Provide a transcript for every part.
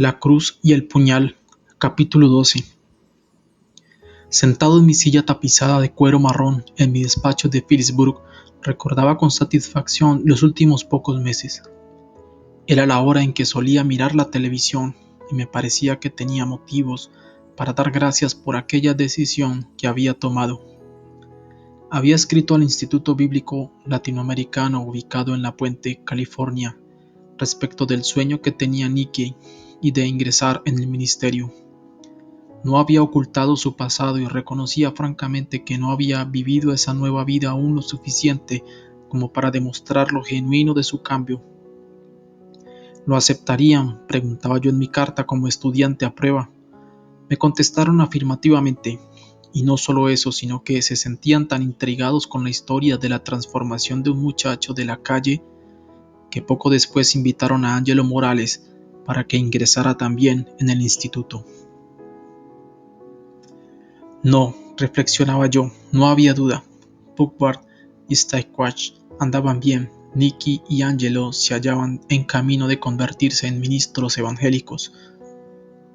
La cruz y el puñal, capítulo 12. Sentado en mi silla tapizada de cuero marrón en mi despacho de Phillipsburg, recordaba con satisfacción los últimos pocos meses. Era la hora en que solía mirar la televisión y me parecía que tenía motivos para dar gracias por aquella decisión que había tomado. Había escrito al Instituto Bíblico Latinoamericano ubicado en La Puente, California, respecto del sueño que tenía Nicky y de ingresar en el ministerio. No había ocultado su pasado y reconocía francamente que no había vivido esa nueva vida aún lo suficiente como para demostrar lo genuino de su cambio. ¿Lo aceptarían?, preguntaba yo en mi carta como estudiante a prueba. Me contestaron afirmativamente, y no solo eso, sino que se sentían tan intrigados con la historia de la transformación de un muchacho de la calle que poco después invitaron a Ángelo Morales para que ingresara también en el instituto. No, reflexionaba yo, no había duda. Bugbard y Stackwash andaban bien. Nicky y Angelo se hallaban en camino de convertirse en ministros evangélicos.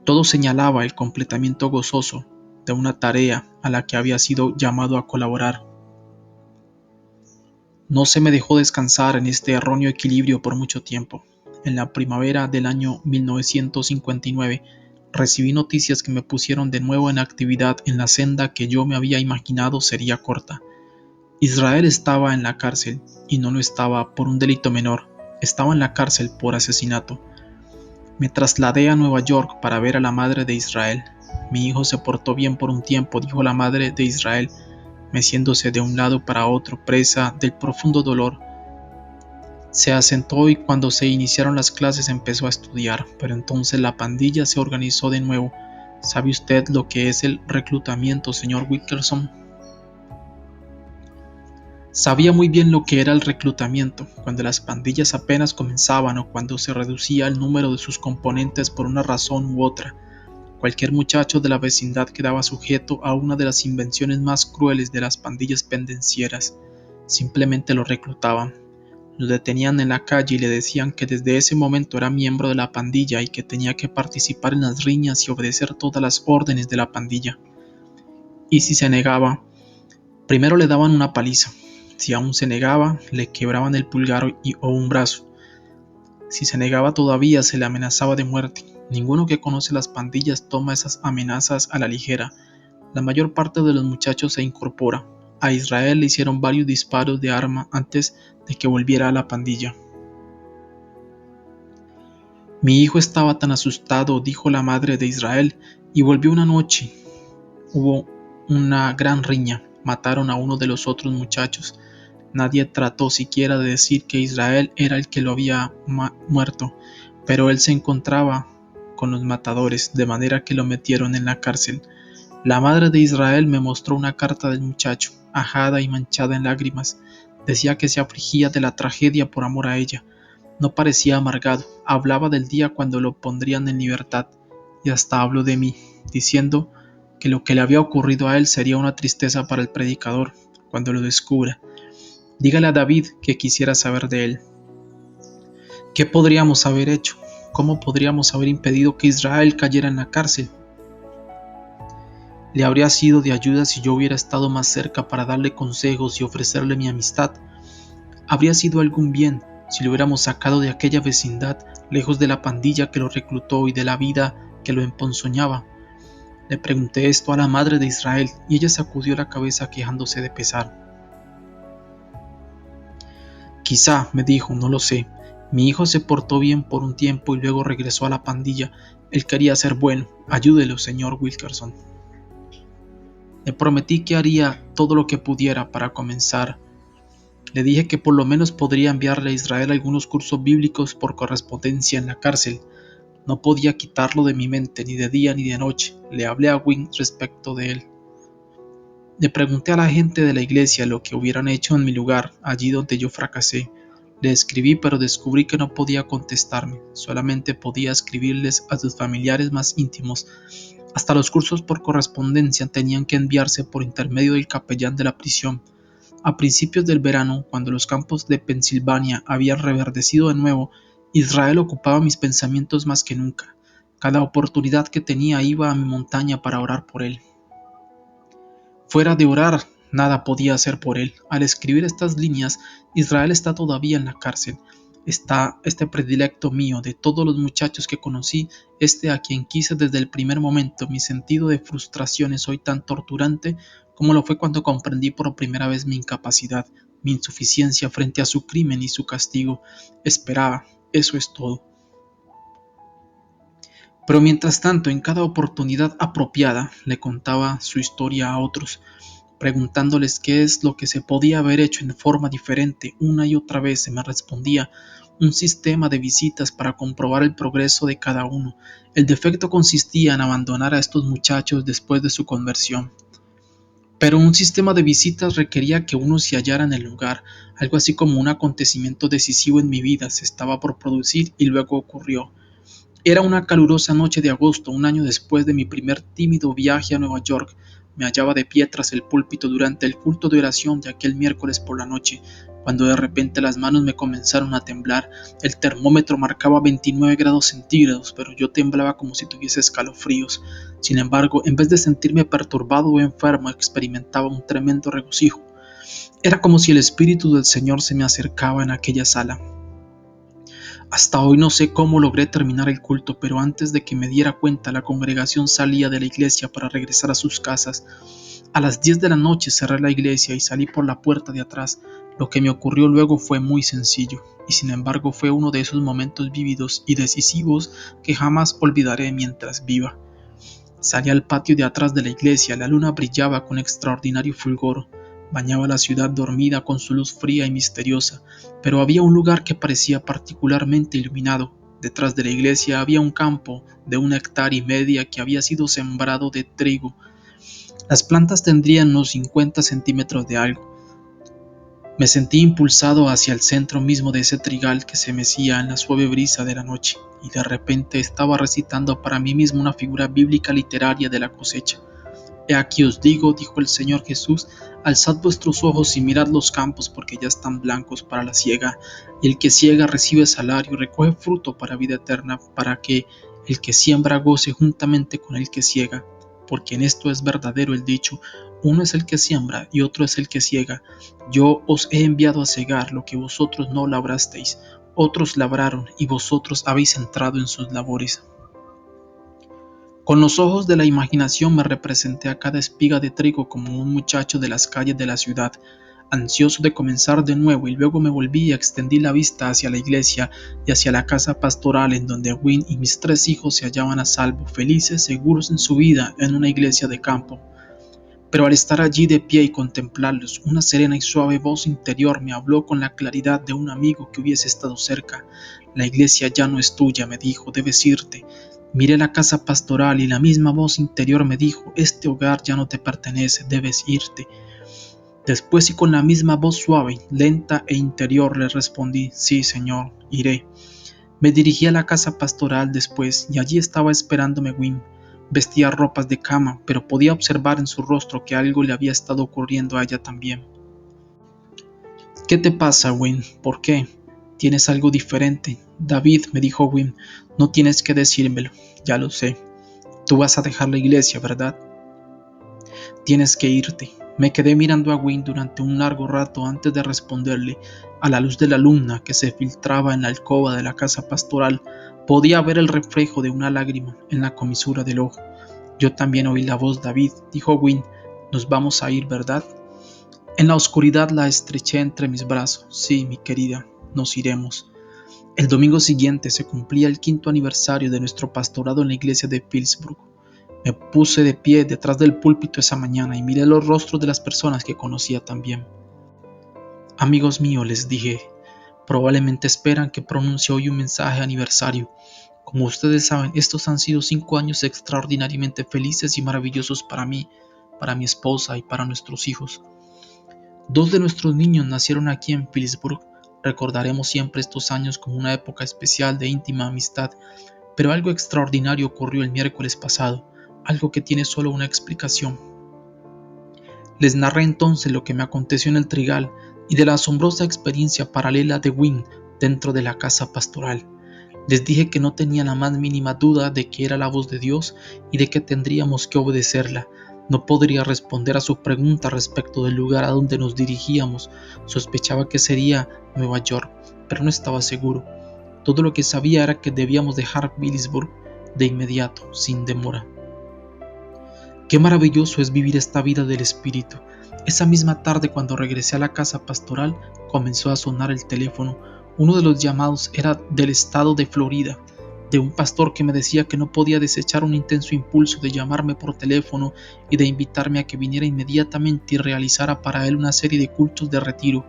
Todo señalaba el completamiento gozoso de una tarea a la que había sido llamado a colaborar. No se me dejó descansar en este erróneo equilibrio por mucho tiempo. En la primavera del año 1959 recibí noticias que me pusieron de nuevo en actividad en la senda que yo me había imaginado sería corta. Israel estaba en la cárcel, y no lo estaba por un delito menor, estaba en la cárcel por asesinato. Me trasladé a Nueva York para ver a la madre de Israel. Mi hijo se portó bien por un tiempo, dijo la madre de Israel, meciéndose de un lado para otro, presa del profundo dolor. Se asentó y cuando se iniciaron las clases empezó a estudiar, pero entonces la pandilla se organizó de nuevo. ¿Sabe usted lo que es el reclutamiento, señor Wilkerson? Sabía muy bien lo que era el reclutamiento, cuando las pandillas apenas comenzaban o cuando se reducía el número de sus componentes por una razón u otra. Cualquier muchacho de la vecindad quedaba sujeto a una de las invenciones más crueles de las pandillas pendencieras. Simplemente lo reclutaban. Lo detenían en la calle y le decían que desde ese momento era miembro de la pandilla y que tenía que participar en las riñas y obedecer todas las órdenes de la pandilla. Y si se negaba, primero le daban una paliza. Si aún se negaba, le quebraban el pulgar o un brazo. Si se negaba todavía, se le amenazaba de muerte. Ninguno que conoce las pandillas toma esas amenazas a la ligera. La mayor parte de los muchachos se incorpora. A Israel le hicieron varios disparos de arma antes de que volviera a la pandilla. Mi hijo estaba tan asustado, dijo la madre de Israel, y volvió una noche. Hubo una gran riña. Mataron a uno de los otros muchachos. Nadie trató siquiera de decir que Israel era el que lo había muerto, pero él se encontraba con los matadores, de manera que lo metieron en la cárcel. La madre de Israel me mostró una carta del muchacho, ajada y manchada en lágrimas. Decía que se afligía de la tragedia por amor a ella. No parecía amargado, hablaba del día cuando lo pondrían en libertad, y hasta habló de mí, diciendo que lo que le había ocurrido a él sería una tristeza para el predicador cuando lo descubra. Dígale a David que quisiera saber de él. ¿Qué podríamos haber hecho? ¿Cómo podríamos haber impedido que Israel cayera en la cárcel? Le habría sido de ayuda si yo hubiera estado más cerca para darle consejos y ofrecerle mi amistad. Habría sido algún bien si lo hubiéramos sacado de aquella vecindad, lejos de la pandilla que lo reclutó y de la vida que lo emponzoñaba. Le pregunté esto a la madre de Israel y ella sacudió la cabeza quejándose de pesar. Quizá, me dijo, no lo sé. Mi hijo se portó bien por un tiempo y luego regresó a la pandilla. Él quería ser bueno. Ayúdelo, señor Wilkerson. Le prometí que haría todo lo que pudiera para comenzar. Le dije que por lo menos podría enviarle a Israel algunos cursos bíblicos por correspondencia en la cárcel. No podía quitarlo de mi mente ni de día ni de noche. Le hablé a Wynne respecto de él. Le pregunté a la gente de la iglesia lo que hubieran hecho en mi lugar, allí donde yo fracasé. Le escribí, pero descubrí que no podía contestarme. Solamente podía escribirles a sus familiares más íntimos. Hasta los cursos por correspondencia tenían que enviarse por intermedio del capellán de la prisión. A principios del verano, cuando los campos de Pensilvania habían reverdecido de nuevo, Israel ocupaba mis pensamientos más que nunca. Cada oportunidad que tenía iba a mi montaña para orar por él. Fuera de orar, nada podía hacer por él. Al escribir estas líneas, Israel está todavía en la cárcel. Está este predilecto mío, de todos los muchachos que conocí, este a quien quise desde el primer momento. Mi sentido de frustración es hoy tan torturante como lo fue cuando comprendí por primera vez mi incapacidad, mi insuficiencia frente a su crimen y su castigo. Esperaba, eso es todo. Pero mientras tanto, en cada oportunidad apropiada, le contaba su historia a otros, preguntándoles qué es lo que se podía haber hecho en forma diferente. Una y otra vez se me respondía un sistema de visitas para comprobar el progreso de cada uno. El defecto consistía en abandonar a estos muchachos después de su conversión. Pero un sistema de visitas requería que uno se hallara en el lugar. Algo así como un acontecimiento decisivo en mi vida se estaba por producir y luego ocurrió. Era una calurosa noche de agosto, un año después de mi primer tímido viaje a Nueva York. Me hallaba de pie tras el púlpito durante el culto de oración de aquel miércoles por la noche, cuando de repente las manos me comenzaron a temblar. El termómetro marcaba 29 grados centígrados, pero yo temblaba como si tuviese escalofríos. Sin embargo, en vez de sentirme perturbado o enfermo, experimentaba un tremendo regocijo. Era como si el Espíritu del Señor se me acercaba en aquella sala. Hasta hoy no sé cómo logré terminar el culto, pero antes de que me diera cuenta, la congregación salía de la iglesia para regresar a sus casas. A las 10 de la noche cerré la iglesia y salí por la puerta de atrás. Lo que me ocurrió luego fue muy sencillo, y sin embargo fue uno de esos momentos vívidos y decisivos que jamás olvidaré mientras viva. Salí al patio de atrás de la iglesia. La luna brillaba con extraordinario fulgor. Bañaba la ciudad dormida con su luz fría y misteriosa, pero había un lugar que parecía particularmente iluminado. Detrás de la iglesia había un campo de 1,5 hectáreas que había sido sembrado de trigo. Las plantas tendrían unos 50 centímetros de alto. Me sentí impulsado hacia el centro mismo de ese trigal que se mecía en la suave brisa de la noche, y de repente estaba recitando para mí mismo una figura bíblica literaria de la cosecha. He aquí os digo, dijo el Señor Jesús, alzad vuestros ojos y mirad los campos, porque ya están blancos para la siega, y el que siega recibe salario y recoge fruto para vida eterna, para que el que siembra goce juntamente con el que siega. Porque en esto es verdadero el dicho, uno es el que siembra y otro es el que siega. Yo os he enviado a segar lo que vosotros no labrasteis, otros labraron y vosotros habéis entrado en sus labores. Con los ojos de la imaginación me representé a cada espiga de trigo como un muchacho de las calles de la ciudad, ansioso de comenzar de nuevo, y luego me volví y extendí la vista hacia la iglesia y hacia la casa pastoral en donde Win y mis 3 hijos se hallaban a salvo, felices, seguros en su vida en una iglesia de campo. Pero al estar allí de pie y contemplarlos, una serena y suave voz interior me habló con la claridad de un amigo que hubiese estado cerca. La iglesia ya no es tuya, me dijo, debes irte. Miré la casa pastoral y la misma voz interior me dijo, este hogar ya no te pertenece, debes irte. Después y con la misma voz suave, lenta e interior le respondí, sí, Señor, iré. Me dirigí a la casa pastoral después y allí estaba esperándome Wim. Vestía ropas de cama, pero podía observar en su rostro que algo le había estado ocurriendo a ella también. ¿Qué te pasa, Wim? ¿Por qué? ¿Tienes algo diferente? David, me dijo Wim, no tienes que decírmelo, ya lo sé. Tú vas a dejar la iglesia, ¿verdad? Tienes que irte. Me quedé mirando a Wim durante un largo rato antes de responderle. A la luz de la luna que se filtraba en la alcoba de la casa pastoral, podía ver el reflejo de una lágrima en la comisura del ojo. Yo también oí la voz. David, dijo Win, nos vamos a ir, ¿verdad? En la oscuridad la estreché entre mis brazos. Sí, mi querida, nos iremos. El domingo siguiente se cumplía el 5º aniversario de nuestro pastorado en la iglesia de Pittsburgh. Me puse de pie detrás del púlpito esa mañana y miré los rostros de las personas que conocía también. Amigos míos, les dije, probablemente esperan que pronuncie hoy un mensaje de aniversario. Como ustedes saben, estos han sido 5 años extraordinariamente felices y maravillosos para mí, para mi esposa y para nuestros hijos. 2 de nuestros niños nacieron aquí en Pittsburgh. Recordaremos siempre estos años como una época especial de íntima amistad, pero algo extraordinario ocurrió el miércoles pasado, algo que tiene solo una explicación. Les narré entonces lo que me aconteció en el trigal y de la asombrosa experiencia paralela de Wynne dentro de la casa pastoral. Les dije que no tenía la más mínima duda de que era la voz de Dios y de que tendríamos que obedecerla. No podría responder a su pregunta respecto del lugar a donde nos dirigíamos. Sospechaba que sería Nueva York, pero no estaba seguro. Todo lo que sabía era que debíamos dejar Phillipsburg de inmediato, sin demora. Qué maravilloso es vivir esta vida del Espíritu. Esa misma tarde, cuando regresé a la casa pastoral, comenzó a sonar el teléfono. Uno de los llamados era del estado de Florida, de un pastor que me decía que no podía desechar un intenso impulso de llamarme por teléfono y de invitarme a que viniera inmediatamente y realizara para él una serie de cultos de retiro.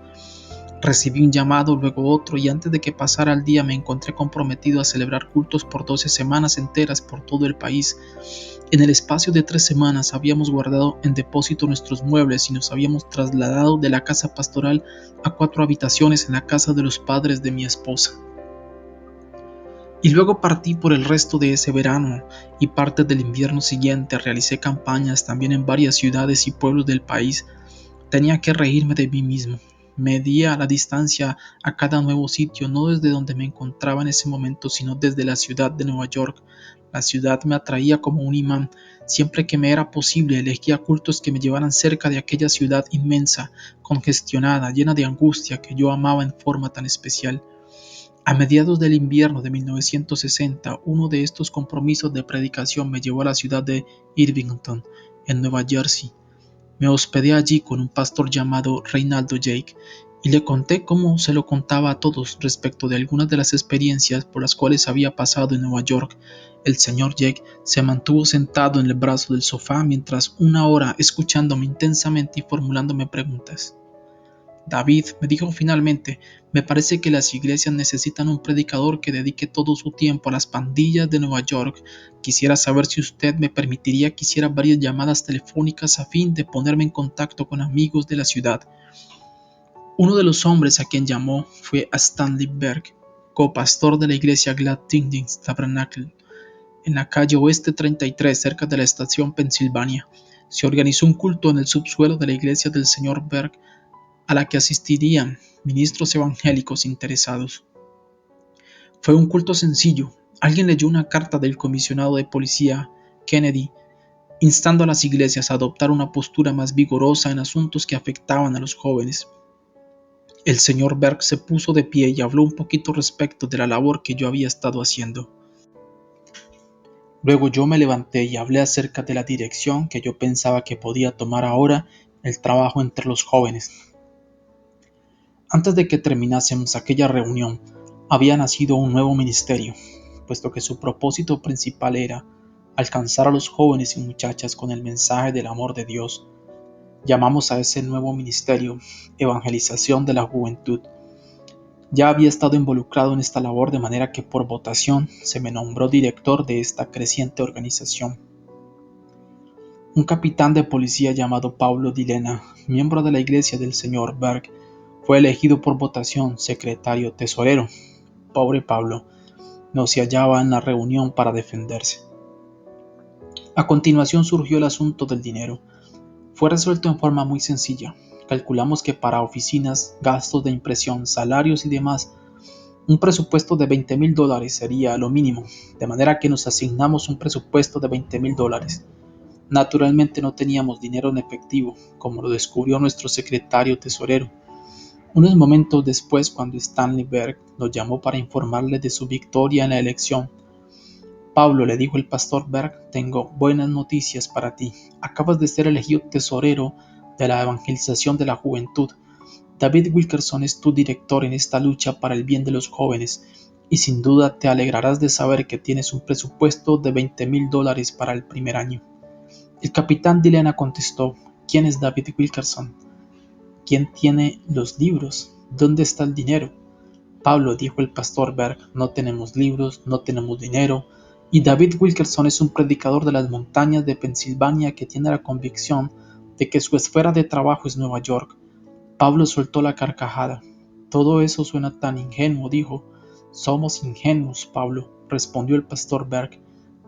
Recibí un llamado, luego otro, y antes de que pasara el día me encontré comprometido a celebrar cultos por 12 semanas enteras por todo el país. En el espacio de 3 semanas habíamos guardado en depósito nuestros muebles y nos habíamos trasladado de la casa pastoral a 4 habitaciones en la casa de los padres de mi esposa. Y luego partí por el resto de ese verano y parte del invierno siguiente. Realicé campañas también en varias ciudades y pueblos del país. Tenía que reírme de mí mismo. Medía la distancia a cada nuevo sitio, no desde donde me encontraba en ese momento, sino desde la ciudad de Nueva York. La ciudad me atraía como un imán. Siempre que me era posible, elegía cultos que me llevaran cerca de aquella ciudad inmensa, congestionada, llena de angustia que yo amaba en forma tan especial. A mediados del invierno de 1960, uno de estos compromisos de predicación me llevó a la ciudad de Irvington, en Nueva Jersey. Me hospedé allí con un pastor llamado Reinaldo Jake y le conté cómo se lo contaba a todos respecto de algunas de las experiencias por las cuales había pasado en Nueva York. El señor Jake se mantuvo sentado en el brazo del sofá mientras una hora escuchándome intensamente y formulándome preguntas. David, me dijo finalmente, me parece que las iglesias necesitan un predicador que dedique todo su tiempo a las pandillas de Nueva York. Quisiera saber si usted me permitiría que hiciera varias llamadas telefónicas a fin de ponerme en contacto con amigos de la ciudad. Uno de los hombres a quien llamó fue a Stanley Berg, copastor de la iglesia Glad Tidings Tabernacle, en la calle Oeste 33, cerca de la estación Pensilvania. Se organizó un culto en el subsuelo de la iglesia del señor Berg, a la que asistirían ministros evangélicos interesados. Fue un culto sencillo. Alguien leyó una carta del comisionado de policía, Kennedy, instando a las iglesias a adoptar una postura más vigorosa en asuntos que afectaban a los jóvenes. El señor Berg se puso de pie y habló un poquito respecto de la labor que yo había estado haciendo. Luego yo me levanté y hablé acerca de la dirección que yo pensaba que podía tomar ahora el trabajo entre los jóvenes. Antes de que terminásemos aquella reunión, había nacido un nuevo ministerio, puesto que su propósito principal era alcanzar a los jóvenes y muchachas con el mensaje del amor de Dios. Llamamos a ese nuevo ministerio Evangelización de la Juventud. Ya había estado involucrado en esta labor, de manera que por votación se me nombró director de esta creciente organización. Un capitán de policía llamado Pablo Dilena, miembro de la iglesia del señor Berg, fue elegido por votación secretario tesorero. Pobre Pablo, no se hallaba en la reunión para defenderse. A continuación surgió el asunto del dinero. Fue resuelto en forma muy sencilla. Calculamos que para oficinas, gastos de impresión, salarios y demás, un presupuesto de $20,000 sería lo mínimo, de manera que nos asignamos un presupuesto de $20,000. Naturalmente no teníamos dinero en efectivo, como lo descubrió nuestro secretario tesorero. Unos momentos después, cuando Stanley Berg nos llamó para informarle de su victoria en la elección, Pablo, le dijo el pastor Berg, tengo buenas noticias para ti. Acabas de ser elegido tesorero de la evangelización de la juventud. David Wilkerson es tu director en esta lucha para el bien de los jóvenes, y sin duda te alegrarás de saber que tienes un presupuesto de $20,000 para el primer año. El capitán Dilena contestó, ¿quién es David Wilkerson? ¿Quién tiene los libros? ¿Dónde está el dinero? Pablo, dijo el pastor Berg, no tenemos libros, no tenemos dinero, y David Wilkerson es un predicador de las montañas de Pensilvania que tiene la convicción de que su esfera de trabajo es Nueva York. Pablo soltó la carcajada. Todo eso suena tan ingenuo, dijo. Somos ingenuos, Pablo, respondió el pastor Berg,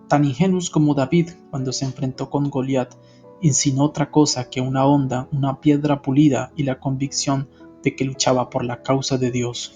tan ingenuos como David cuando se enfrentó con Goliat y sin otra cosa que una honda, una piedra pulida y la convicción de que luchaba por la causa de Dios.